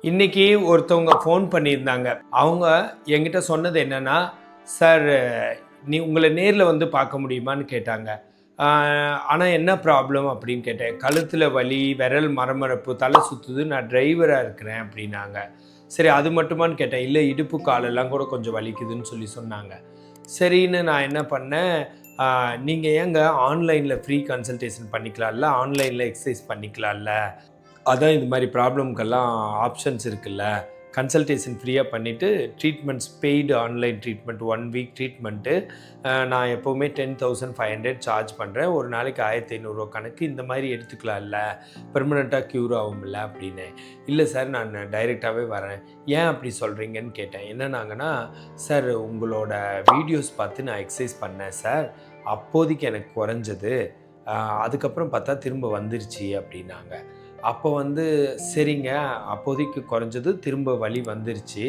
இன்னைக்கு ஒருத்தவங்க ஃபோன் பண்ணியிருந்தாங்க. அவங்க என்கிட்ட சொன்னது என்னன்னா, "சார் உங்கள நேர்ல வந்து பார்க்க முடியுமான்னு?" கேட்டாங்க. ஆனா என்ன ப்ராப்ளம் அப்படின்னு கேட்டேன். "கழுத்துல வலி, விரல் மரமரப்பு, தலை சுத்துது. நான் டிரைவரா இருக்கிறேன்" அப்படின்னாங்க. சரி அது மட்டுமான்னு கேட்டேன். "இல்ல இடுப்பு, காலெல்லாம் கூட கொஞ்சம் வலிக்குதுன்னு" சொன்னாங்க. சரின்னு நான் என்ன பண்ணேன், "நீங்க ஏங்க ஆன்லைன்ல ஃப்ரீ கன்சல்டேஷன் பண்ணிக்கலாம்ல, ஆன்லைன்ல எக்சர்சைஸ் பண்ணிக்கலாம்ல. அதான் இது மாதிரி ப்ராப்ளம்க்கெல்லாம் ஆப்ஷன்ஸ் இருக்குல்ல. கன்சல்டேஷன் ஃப்ரீயாக பண்ணிவிட்டு treatments paid online treatment 1 week treatment நான் எப்போவுமே 10,500 சார்ஜ் பண்ணுறேன். ஒரு நாளைக்கு 1,500 கணக்கு இந்த மாதிரி எடுத்துக்கலாம்ல, பெர்மனெண்ட்டாக க்யூர் ஆகும்ல" அப்படின்னேன். "இல்லை சார், நான் டைரெக்டாகவே வரேன்." "ஏன் அப்படி சொல்கிறீங்கன்னு?" கேட்டேன். என்னன்னாங்கன்னா, "சார் உங்களோட வீடியோஸ் பார்த்து நான் எக்ஸசைஸ் பண்ணேன் சார். அப்போதைக்கு எனக்கு குறைஞ்சது. அதுக்கப்புறம் பார்த்தா திரும்ப வந்துருச்சு" அப்படின்னாங்க. அப்போ வந்து சரிங்க, அப்போதைக்கு குறைஞ்சது, திரும்ப வலி வந்துருச்சு.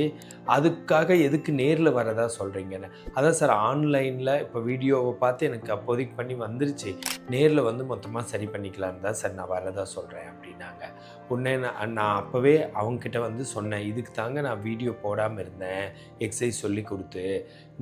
அதுக்காக எதுக்கு நேர்ல வரதா சொல்றீங்கன்னு. அதான் சார், ஆன்லைன்ல இப்போ வீடியோவ பார்த்து எனக்கு அப்போதைக்கு பண்ணி வந்துருச்சு. நேர்ல வந்து மொத்தமா சரி பண்ணிக்கலான்னு தான் சார் நான் வரதா சொல்றேன் அப்படின்னாங்க. உடனே நான் அப்பவே அவங்ககிட்ட வந்து சொன்னேன். இதுக்கு தாங்க நான் வீடியோ போடாம இருந்தேன். எக்சர்சைஸ் சொல்லிக் குடுத்து.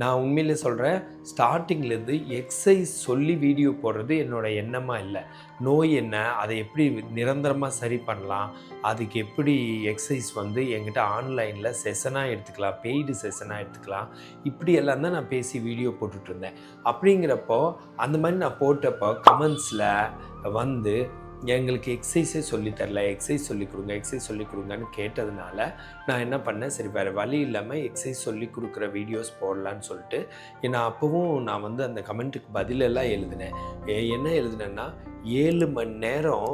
நான் உண்மையிலே சொல்றேன், ஸ்டார்ட்டிங்லேருந்து எக்சர்சைஸ் சொல்லி வீடியோ போடுறது என்னோட எண்ணமா இல்ல. நோய் என்ன? அதை எப்படி நிரந்தரமா சரி பண்ணலாம்? அதுக்கு எப்படி எக்சர்சைஸ் வந்து என்கிட்ட ஆன்லைன்ல செஷனா எடுத்துக்கலாம், பெய்டு செஷனா எடுத்துக்கலாம். இப்படியெல்லாம் தான் நான் பேசி வீடியோ போட்டுட்ருந்தேன். அப்படிங்கிறப்போ, அந்த மாதிரி நான் போட்டப்போ கமெண்ட்ஸில வந்து, "எங்களுக்கு எக்சர்சைஸே சொல்லி தரல. எக்சர்சைஸ் சொல்லிக் கொடுங்க, எக்சர்சைஸ் சொல்லிக் கொடுங்கன்னு" கேட்டதுனால, நான் என்ன பண்ணேன், சரி வேறு வழி இல்லாமல் எக்சர்சைஸ் சொல்லிக் கொடுக்குற வீடியோஸ் போடலான்னு சொல்லிட்டு, அப்பவும் நான் வந்து அந்த கமெண்ட்டுக்கு பதிலெல்லாம் எழுதினேன். என்ன எழுதினேன்னா, 7 மணி நேரம்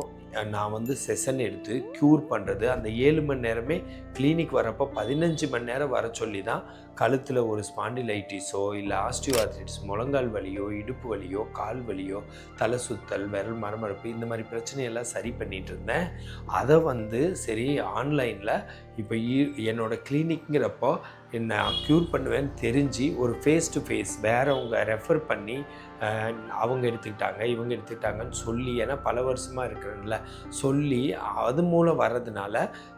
நான் வந்து செஷன் எடுத்து க்யூர் பண்ணுறது. அந்த 7 மணி நேரமே கிளினிக் வரப்போ 15 மணி நேரம் வர சொல்லி தான் கழுத்தில் ஒரு ஸ்பாண்டிலைட்டிஸோ இல்லை ஆஸ்டியோஆர்த்ரைட்டிஸ், முழங்கால் வலியோ, இடுப்பு வலியோ, கால் வலியோ, தலை சுத்தல், விரல் மரமரப்பு இந்த மாதிரி பிரச்சனையெல்லாம் சரி பண்ணிகிட்டு இருந்தேன். அதை வந்து சரி ஆன்லைனில் இப்போ என்னோடய கிளினிக்ங்கிறப்போ என்ன க்யூர் பண்ணுவேன்னு தெரிஞ்சு ஒரு ஃபேஸ் டு ஃபேஸ் வேறவங்க ரெஃபர் பண்ணி அவங்க எடுத்துக்கிட்டாங்க, இவங்க எடுத்துக்கிட்டாங்கன்னு சொல்லி, ஏன்னா பல வருஷமாக இருக்கிறேன்ல சொல்லி, அது மூலம் வர்றதுனால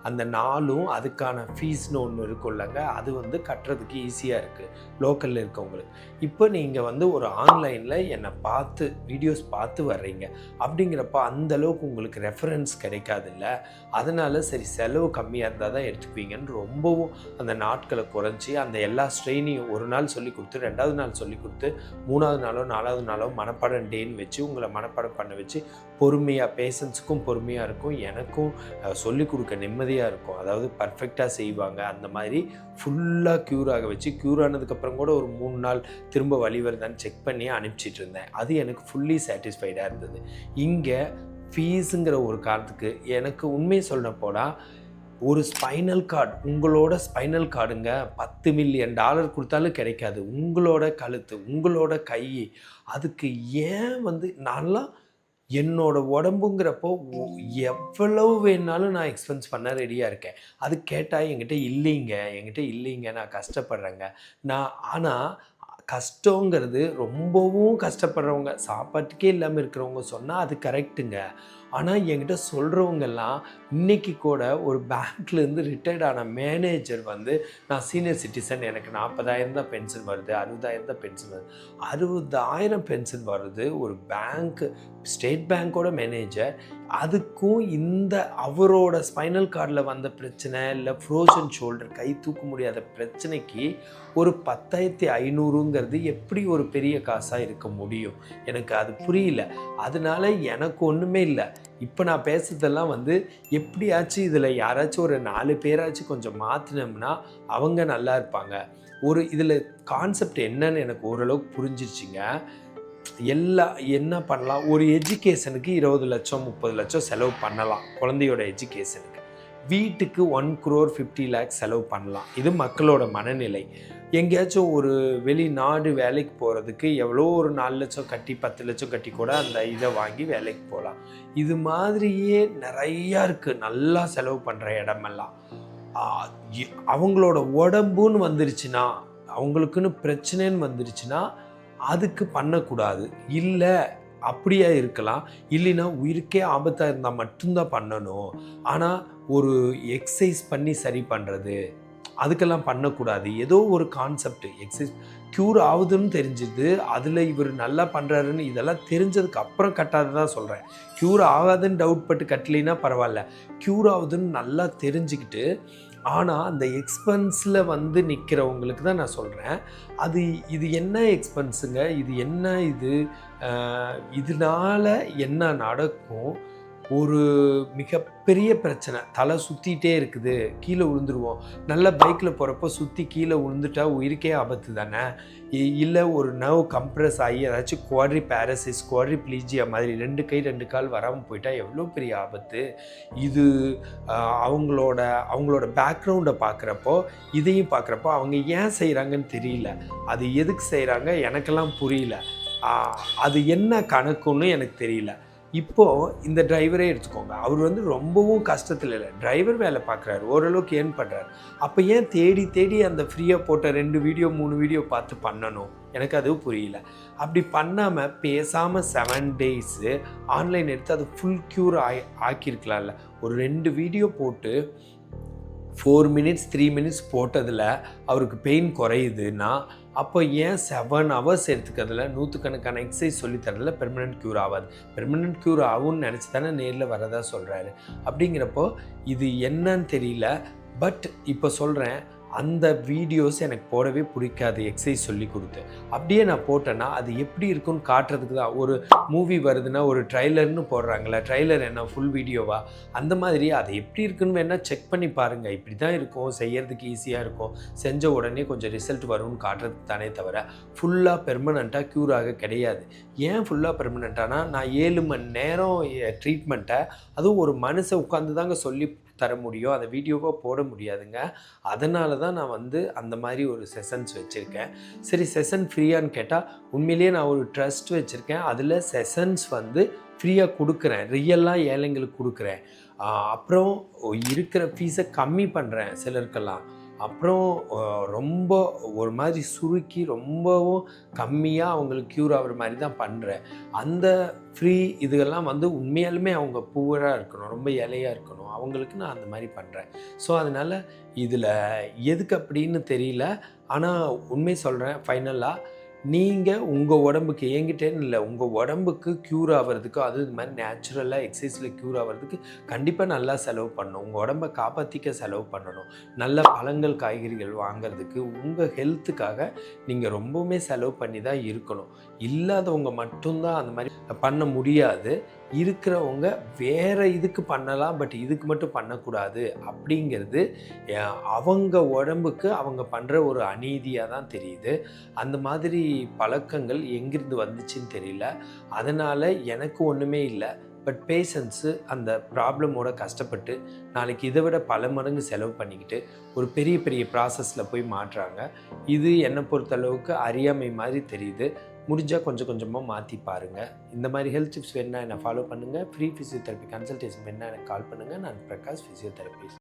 அந்த நாளும் அதுக்கான ஃபீஸ்னு ஒன்று இருக்கும்லங்க, அது வந்து கட்டுறதுக்கு ஈஸியாக இருக்குது லோக்கலில் இருக்கவங்களுக்கு. இப்போ நீங்கள் வந்து ஒரு ஆன்லைனில் என்னை பார்த்து வீடியோஸ் பார்த்து வர்றீங்க அப்படிங்கிறப்ப அந்தளவுக்கு உங்களுக்கு ரெஃபரன்ஸ் கிடைக்காதுல்ல. அதனால் சரி செலவு கம்மியாக இருந்தால் தான் எடுத்துக்குவீங்கன்னு ரொம்பவும் அந்த நாட்களை குறைச்சி அந்த எல்லா ஸ்ட்ரெயினையும் ஒரு நாள் சொல்லி கொடுத்து, 2வது நாள் சொல்லி கொடுத்து, 3வது நாளோ 4வது நாளோ மனப்பாடம் டேன்னு வச்சு உங்களை மனப்பாடம் பண்ண வச்சு பொறுமையாக, பேஷன்ஸுக்கும் பொறுமையாக இருக்கும், எனக்கும் சொல்லிக் கொடுக்க நிம்மதியாக இருக்கும். அதாவது பர்ஃபெக்டாக செய்வாங்க. அந்த மாதிரி ஃபுல்லாக க்யூர் ஆக வச்சு, க்யூர் ஆனதுக்கப்புறம் கூட ஒரு 3 நாள் திரும்ப வலி வருதான்னு செக் பண்ணி அனுப்பிச்சிட்டு இருந்தேன். அது எனக்கு ஃபுல்லி சாட்டிஸ்ஃபைடாக இருந்தது. இங்கே ஃபீஸுங்கிற ஒரு காரணத்துக்கு எனக்கு உண்மையை சொல்ல போனால், ஒரு ஸ்பைனல் கார்டு, உங்களோட ஸ்பைனல் கார்டுங்க $10 மில்லியன் கொடுத்தாலும் கிடைக்காது. உங்களோட கழுத்து, உங்களோட கை, அதுக்கு ஏன் வந்து நான்லாம் என்னோட உடம்புங்கிறப்போ எவ்வளவு வேணாலும் நான் எக்ஸ்பென்ஸ் பண்ண ரெடியாக இருக்கேன். அது கேட்டால் என்கிட்ட இல்லைங்க, நான் கஷ்டப்படுறேங்க. ஆனால் கஷ்டங்கிறது ரொம்பவும் கஷ்டப்படுறவங்க, சாப்பாட்டுக்கே இல்லாமல் இருக்கிறவங்க சொன்னால் அது கரெக்டுங்க. ஆனால் என்கிட்ட சொல்கிறவங்கெல்லாம் இன்றைக்கி கூட ஒரு பேங்க்லேருந்து ரிட்டையர்ட் ஆன மேனேஜர் வந்து, நான் சீனியர் சிட்டிசன், எனக்கு 40,000 தான் பென்ஷன் வருது, 60,000 தான் பென்ஷன் வருது. 60,000 பென்ஷன் வருது ஒரு பேங்க், ஸ்டேட் பேங்க்கோட மேனேஜர். அதுக்கும் இந்த அவரோட ஸ்பைனல் கார்டில் வந்த பிரச்சனை, இல்லை ஃப்ரோசன் ஷோல்டர், கை தூக்க முடியாத பிரச்சனைக்கு ஒரு 10,500ங்கிறது எப்படி ஒரு பெரிய காசாக இருக்க முடியும்? எனக்கு அது புரியல. அதனால எனக்கு ஒன்றுமே இல்லை. இப்போ நான் பேசுகிறதெல்லாம் வந்து எப்படியாச்சும் இதில் யாராச்சும் ஒரு 4 பேராச்சும் கொஞ்சம் மாற்றினோம்னா அவங்க நல்லா இருப்பாங்க. இதில் கான்செப்ட் என்னன்னு எனக்கு ஓரளவுக்கு புரிஞ்சிருச்சுங்க. என்ன பண்ணலாம், ஒரு எஜுகேஷனுக்கு 20 லட்சம் 30 லட்சம் செலவு பண்ணலாம். குழந்தையோட எஜுகேஷனுக்கு வீட்டுக்கு 1 crore 50 lakhs செலவு பண்ணலாம். இது மக்களோட மனநிலை. எங்கேயாச்சும் ஒரு வெளிநாடு வேலைக்கு போகிறதுக்கு எவ்வளோ ஒரு 4 லட்சம் கட்டி 10 லட்சம் கட்டி கூட அந்த இதை வாங்கி வேலைக்கு போகலாம். இது மாதிரியே நிறையா இருக்குது நல்லா செலவு பண்ணுற இடமெல்லாம். அவங்களோட உடம்புன்னு வந்துருச்சுன்னா, அவங்களுக்குன்னு பிரச்சனைன்னு வந்துருச்சுன்னா அதுக்கு பண்ணக்கூடாது. இல்லை அப்படியே இருக்கலாம், இல்லைன்னா உயிருக்கே ஆபத்தாக இருந்தால் மட்டும்தான் பண்ணணும். ஆனால் ஒரு எக்ஸசைஸ் பண்ணி சரி பண்ணுறது அதுக்கெல்லாம் பண்ணக்கூடாது. ஏதோ ஒரு கான்செப்ட் எக்ஸசைஸ் க்யூர் ஆகுதுன்னு தெரிஞ்சுது, அதில் இவர் நல்லா பண்ணுறாருன்னு இதெல்லாம் தெரிஞ்சதுக்கு அப்புறம் கட்டாததான் சொல்கிறேன். க்யூர் ஆகாதுன்னு டவுட் பட்டு கட்டலைன்னா பரவாயில்ல, க்யூர் ஆகுதுன்னு நல்லா தெரிஞ்சுக்கிட்டு ஆனால் அந்த எக்ஸ்பென்ஸில் வந்து நிற்கிறவங்களுக்கு தான் நான் சொல்கிறேன். இது என்ன எக்ஸ்பென்ஸுங்க, இது என்ன இதனால் என்ன நடக்கும்? ஒரு மிகப்பெரிய பிரச்சனை, தலை சுற்றிட்டே இருக்குது, கீழே விழுந்துருவோம். நல்ல பைக்கில் போகிறப்போ சுற்றி கீழே விழுந்துட்டா உயிருக்கே ஆபத்து தானே. இல்லை ஒரு நர்வ் கம்ப்ரெஸ் ஆகி ஏதாச்சும் குவாட்ரி பேரசிஸ், குவாட்ரி ப்ளீஜியா மாதிரி 2 கை 2 கால் வராமல் போயிட்டா எவ்வளோ பெரிய ஆபத்து. இது அவங்களோட பேக்ரவுண்டை பார்க்குறப்போ இதையும் பார்க்குறப்போ அவங்க ஏன் செய்கிறாங்கன்னு தெரியல. அது எதுக்கு செய்கிறாங்க எனக்கெல்லாம் புரியல. அது என்ன கணக்குன்னு எனக்கு தெரியல. இப்போது இந்த டிரைவரே எடுத்துக்கோங்க, அவர் வந்து ரொம்பவும் கஷ்டத்தில் இல்லை, டிரைவர் வேலை பார்க்குறாரு, ஓரளவுக்கு ஏர்ன் பண்ணுறாரு. அப்போ ஏன் தேடி தேடி அந்த ஃப்ரீயாக போட்ட 2 வீடியோ 3 வீடியோ பார்த்து பண்ணணும்? எனக்கு அது புரியல. அப்படி பண்ணாமல் பேசாமல் 7 டேஸு ஆன்லைன் எடுத்து அது ஃபுல் க்யூர் ஆக்கியிருக்கலாம்ல. ஒரு 2 வீடியோ போட்டு 4 மினிட்ஸ் 3 மினிட்ஸ் போட்டதில் அவருக்கு பெயின் குறையுதுன்னா அப்போ ஏன் 7 ஹவர்ஸ் எடுத்துக்கிறதுல நூற்றுக்கணக்கான எக்ஸசைஸ் சொல்லித்தரதுல பெர்மனெண்ட் க்யூர் ஆகாது? பெர்மனெண்ட் க்யூர் ஆகும்னு நினச்சி தானே நேரில் வரதா சொல்கிறாரு. அப்படிங்கிறப்போ இது என்னன்னு தெரியல. பட் இப்போ சொல்கிறேன், அந்த வீடியோஸ் எனக்கு போடவே பிடிக்காது எக்ஸசைஸ் சொல்லி கொடுத்து. அப்படியே நான் போட்டேன்னா அது எப்படி இருக்குன்னு காட்டுறதுக்கு தான். ஒரு மூவி வருதுன்னா ஒரு ட்ரைலர்னு போடுறாங்களே, ட்ரைலர் என்ன ஃபுல் வீடியோவா? அந்த மாதிரி அது எப்படி இருக்குன்னு வேணால் செக் பண்ணி பாருங்கள். இப்படி தான் இருக்கும், செய்யறதுக்கு ஈஸியாக இருக்கும், செஞ்ச உடனே கொஞ்சம் ரிசல்ட் வரும்னு காட்டுறதுக்கு தானே தவிர ஃபுல்லாக பெர்மனண்ட்டாக க்யூர் ஆக கிடையாது. ஏன் ஃபுல்லாக பெர்மனண்ட்டானா, நான் 7 மணி நேரம் ட்ரீட்மெண்ட்டை அதுவும் ஒரு மனுஷன் உட்காந்து தாங்க சொல்லி தர முடியும், அதை வீடியோவாக போட முடியாதுங்க. அதனால தான் நான் வந்து அந்த மாதிரி ஒரு செஷன்ஸ் வச்சுருக்கேன். சரி, செஷன் ஃப்ரீயான்னு கேட்டால் உண்மையிலேயே நான் ஒரு ட்ரஸ்ட் வச்சுருக்கேன். அதில் செஷன்ஸ் வந்து ஃப்ரீயாக கொடுக்குறேன், ரியலாக ஏழைங்களுக்கு கொடுக்குறேன். அப்புறம் இருக்கிற ஃபீஸை கம்மி பண்ணுறேன் சிலருக்கெல்லாம். அப்புறம் ரொம்ப ஒரு மாதிரி சுருக்கி ரொம்பவும் கம்மியாக அவங்களுக்கு க்யூர் ஆகிற மாதிரி தான் பண்ணுறேன். அந்த ஃப்ரீ இதெல்லாம் வந்து உண்மையாலுமே அவங்க புவராக இருக்கணும், ரொம்ப ஏழையாக இருக்கணும், அவங்களுக்கு நான் அந்த மாதிரி பண்ணுறேன். ஸோ அதனால் இதில் எதுக்கு அப்படின்னு தெரியல. ஆனால் உண்மை சொல்கிறேன், ஃபைனலாக நீங்கள் உங்கள் உடம்புக்கு, என்கிட்டேன்னு இல்லை, உங்கள் உடம்புக்கு க்யூர் ஆகிறதுக்கு, அது இது மாதிரி நேச்சுரலாக எக்ஸசைஸில் க்யூர் ஆகிறதுக்கு கண்டிப்பாக நல்லா செலவு பண்ணணும். உங்கள் உடம்பை காப்பாற்றிக்க செலவு பண்ணணும். நல்ல பழங்கள் காய்கறிகள் வாங்கிறதுக்கு உங்கள் ஹெல்த்துக்காக நீங்கள் ரொம்பவுமே செலவு பண்ணி தான் இருக்கணும். இல்லாதவங்க மட்டும்தான் அந்த மாதிரி பண்ண முடியாது. இருக்கிறவங்க வேறு இதுக்கு பண்ணலாம், பட் இதுக்கு மட்டும் பண்ணக்கூடாது அப்படிங்கிறது அவங்க உடம்புக்கு அவங்க பண்ணுற ஒரு அநீதியாக தான் தெரியுது. அந்த மாதிரி பழக்கங்கள் எங்கிருந்து வந்துச்சுன்னு தெரியல. அதனால் எனக்கு ஒன்றுமே இல்லை, பட் பேஷண்ட்ஸு அந்த ப்ராப்ளமோட கஷ்டப்பட்டு நாளைக்கு இதை விட பல மடங்கு செலவு பண்ணிக்கிட்டு ஒரு பெரிய பெரிய ப்ராசஸில் போய் மாட்டுறாங்க. இது என்னை பொறுத்தளவுக்கு அறியாமை மாதிரி தெரியுது. முடிஞ்சால் கொஞ்சம் கொஞ்சமாக மாற்றி பாருங்கள். இந்த மாதிரி ஹெல்த் டிப்ஸ் வேணுன்னா என்னை ஃபாலோ பண்ணுங்கள். ஃப்ரீ ஃபிசியோதெரப்பி கன்சல்டேஷன் வேணுன்னா எனக்கு கால் பண்ணுங்கள். நான் பிரகாஷ் ஃபிசியோதெரபிஸ்ட்.